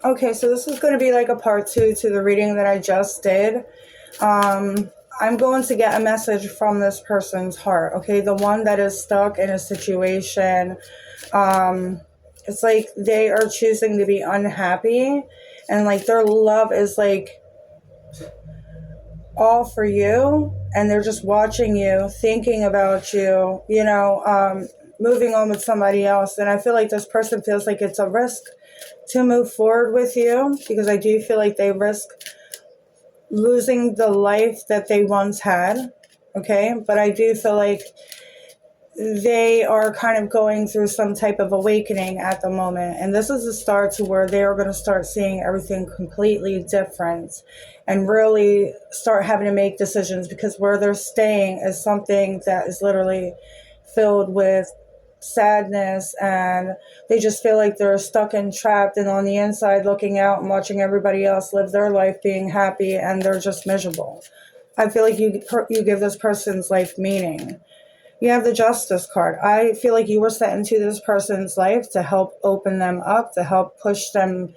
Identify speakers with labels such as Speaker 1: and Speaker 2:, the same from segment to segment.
Speaker 1: Okay, so this is going to be like a part two to the reading that I just did. I'm going to get a message from this person's heart, okay? The one that is stuck in a situation. Um, it's like they are choosing to be unhappy, and like their love is like all for you, and they're just watching you, thinking about you, moving on with somebody else. And I feel like this person feels like it's a risk to move forward with you because I do feel like they risk losing the life that they once had. Okay. But I do feel like they are kind of going through some type of awakening at the moment. And this is the start to where they are going to start seeing everything completely different and really start having to make decisions, because where they're staying is something that is literally filled with sadness, and they just feel like they're stuck and trapped and on the inside looking out and watching everybody else live their life being happy, and they're just miserable. I feel like you give this person's life meaning. You have the Justice card. I feel like you were sent into this person's life to help open them up, to help push them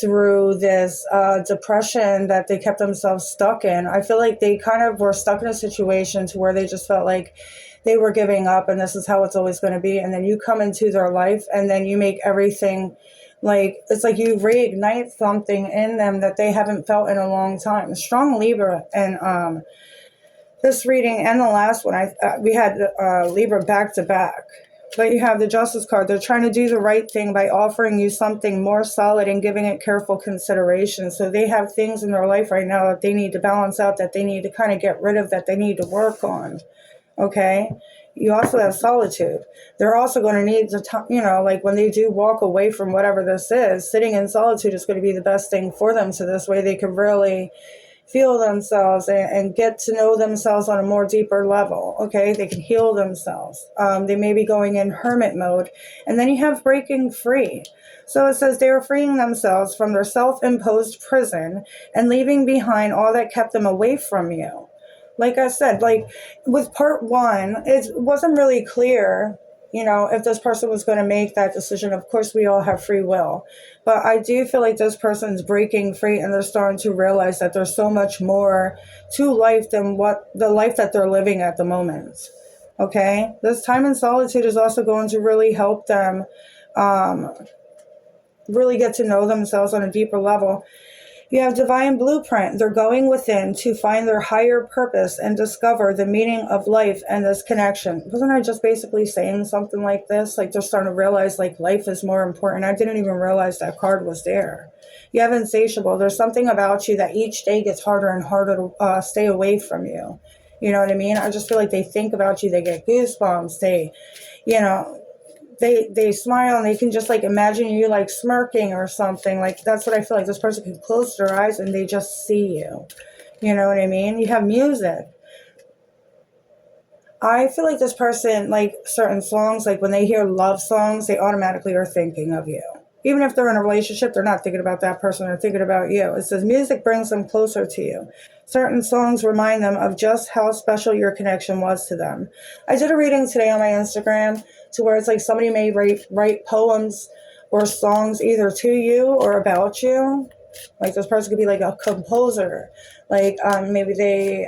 Speaker 1: through this depression that they kept themselves stuck in. I feel like they kind of were stuck in a situation to where they just felt like they were giving up and this is how it's always going to be. And then you come into their life and then you make everything like, it's like you reignite something in them that they haven't felt in a long time. Strong Libra. And this reading and the last one, we had Libra back to back. But you have the Justice card. They're trying to do the right thing by offering you something more solid and giving it careful consideration. So they have things in their life right now that they need to balance out, that they need to kind of get rid of, that they need to work on. Okay? You also have solitude. They're also going to need to, like when they do walk away from whatever this is, sitting in solitude is going to be the best thing for them. So this way they can really feel themselves and get to know themselves on a more deeper level. Okay, they can heal themselves. They may be going in hermit mode. And then you have breaking free. So it says they are freeing themselves from their self-imposed prison and leaving behind all that kept them away from you. Like I said, like with part one, it wasn't really clear, if this person was going to make that decision. Of course, we all have free will. But I do feel like this person's breaking free and they're starting to realize that there's so much more to life than what the life that they're living at the moment. Okay? This time in solitude is also going to really help them really get to know themselves on a deeper level. You have divine blueprint. They're going within to find their higher purpose and discover the meaning of life and this connection. Wasn't I just basically saying something like this? Like they're starting to realize like life is more important. I didn't even realize that card was there. You have insatiable. There's something about you that each day gets harder and harder to stay away from you. You know what I mean? I just feel like they think about you. They get goosebumps. You know, they smile and they can just like imagine you like smirking or something. Like that's what I feel like. This person can close their eyes and they just see you. You know what I mean? You have music. I feel like this person, like certain songs, like when they hear love songs, they automatically are thinking of you. Even if they're in a relationship, they're not thinking about that person, they're thinking about you. It says music brings them closer to you. Certain songs remind them of just how special your connection was to them. I did a reading today on my Instagram to where it's like somebody may write poems or songs either to you or about you. Like this person could be like a composer. Like maybe they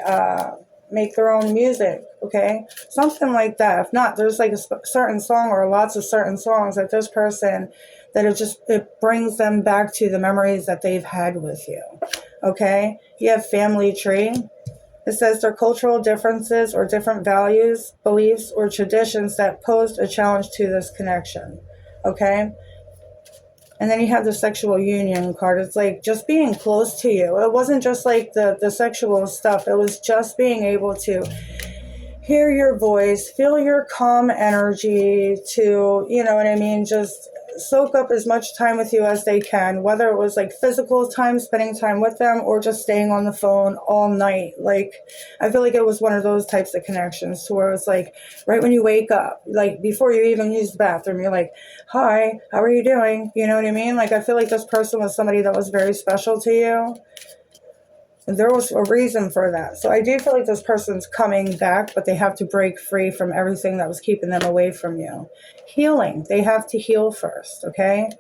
Speaker 1: make their own music, okay? Something like that. If not, there's like a certain song or lots of certain songs that this person, that it brings them back to the memories that they've had with you, okay? You have family tree. It says their cultural differences or different values, beliefs, or traditions that posed a challenge to this connection, okay? And then you have the sexual union card. It's like just being close to you. It wasn't just like the sexual stuff. It was just being able to hear your voice, feel your calm energy, to, you know what I mean, just soak up as much time with you as they can, whether it was like physical time, spending time with them, or just staying on the phone all night. Like, I feel like it was one of those types of connections to where it's like right when you wake up, like before you even use the bathroom, you're like, hi, how are you doing? You know what I mean? Like, I feel like this person was somebody that was very special to you. There was a reason for that. So I do feel like this person's coming back, but they have to break free from everything that was keeping them away from you. Healing. They have to heal first, okay?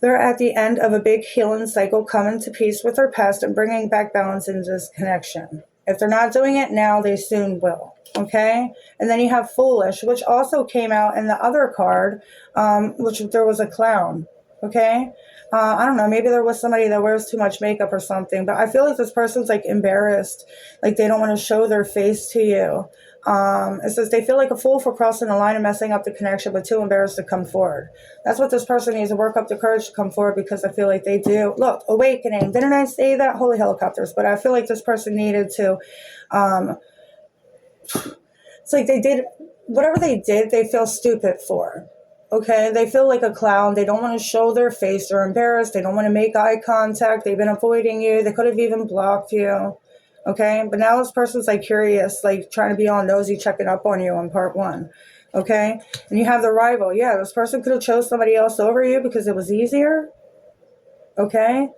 Speaker 1: They're at the end of a big healing cycle, coming to peace with their past and bringing back balance into this connection. If they're not doing it now, they soon will. Okay? And then you have Foolish, which also came out in the other card, which there was a clown. Okay? I don't know, maybe there was somebody that wears too much makeup or something, but I feel like this person's like embarrassed, like they don't want to show their face to you. It says they feel like a fool for crossing the line and messing up the connection, but too embarrassed to come forward. That's what this person needs, to work up the courage to come forward, because I feel like they do. Look, awakening. Didn't I say that? Holy helicopters. But I feel like this person needed to, it's like they did, whatever they did, they feel stupid for. Okay, they feel like a clown. They don't want to show their face. They're embarrassed. They don't want to make eye contact. They've been avoiding you. They could have even blocked you. Okay, but now this person's like curious, like trying to be all nosy, checking up on you on part one. Okay, and you have the rival. Yeah, this person could have chose somebody else over you because it was easier. Okay,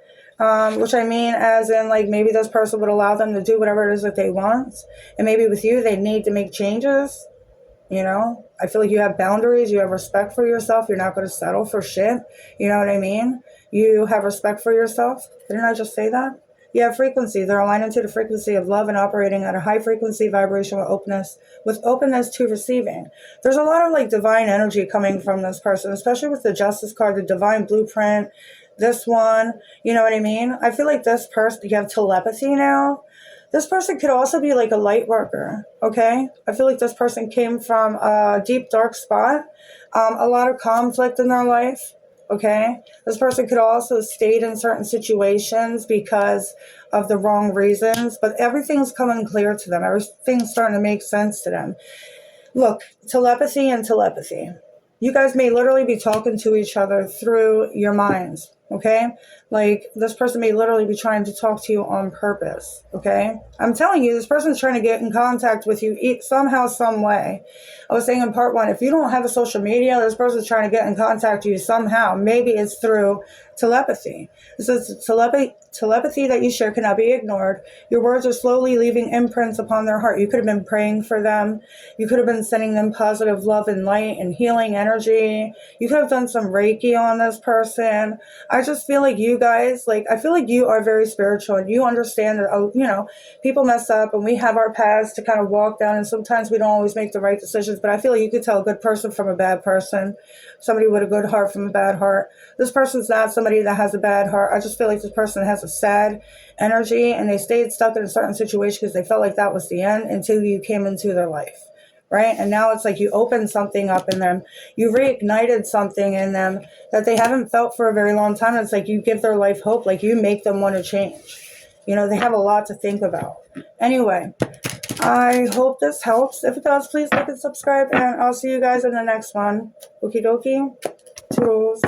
Speaker 1: which I mean as in like maybe this person would allow them to do whatever it is that they want. And maybe with you, they need to make changes. You know, I feel like you have boundaries. You have respect for yourself. You're not going to settle for shit. You know what I mean? You have respect for yourself. Didn't I just say that? You have frequency. They're aligned into the frequency of love and operating at a high frequency vibration with openness to receiving. There's a lot of like divine energy coming from this person, especially with the Justice card, the divine blueprint, this one. You know what I mean? I feel like this person, you have telepathy now. This person could also be like a light worker, okay? I feel like this person came from a deep, dark spot, a lot of conflict in their life, okay? This person could also stayed in certain situations because of the wrong reasons, but everything's coming clear to them. Everything's starting to make sense to them. Look, telepathy and telepathy. You guys may literally be talking to each other through your minds, okay? Like, this person may literally be trying to talk to you on purpose, okay? I'm telling you, this person's trying to get in contact with you somehow, some way. I was saying in part one, if you don't have a social media, this person's trying to get in contact with you somehow. Maybe it's through telepathy. This is telepathy that you share cannot be ignored. Your words are slowly leaving imprints upon their heart. You could have been praying for them. You could have been sending them positive love and light and healing energy. You could have done some Reiki on this person. I just feel like you guys, like, I feel like you are very spiritual and you understand that, you know, people mess up and we have our paths to kind of walk down, and sometimes we don't always make the right decisions, but I feel like you could tell a good person from a bad person, somebody with a good heart from a bad heart. This person's not somebody that has a bad heart. I just feel like this person has a sad energy and they stayed stuck in a certain situation because they felt like that was the end until you came into their life. Right? And now it's like you opened something up in them. You reignited something in them that they haven't felt for a very long time. It's like you give their life hope. Like you make them want to change. You know, they have a lot to think about. Anyway, I hope this helps. If it does, please like and subscribe. And I'll see you guys in the next one. Okie dokie. Toodles.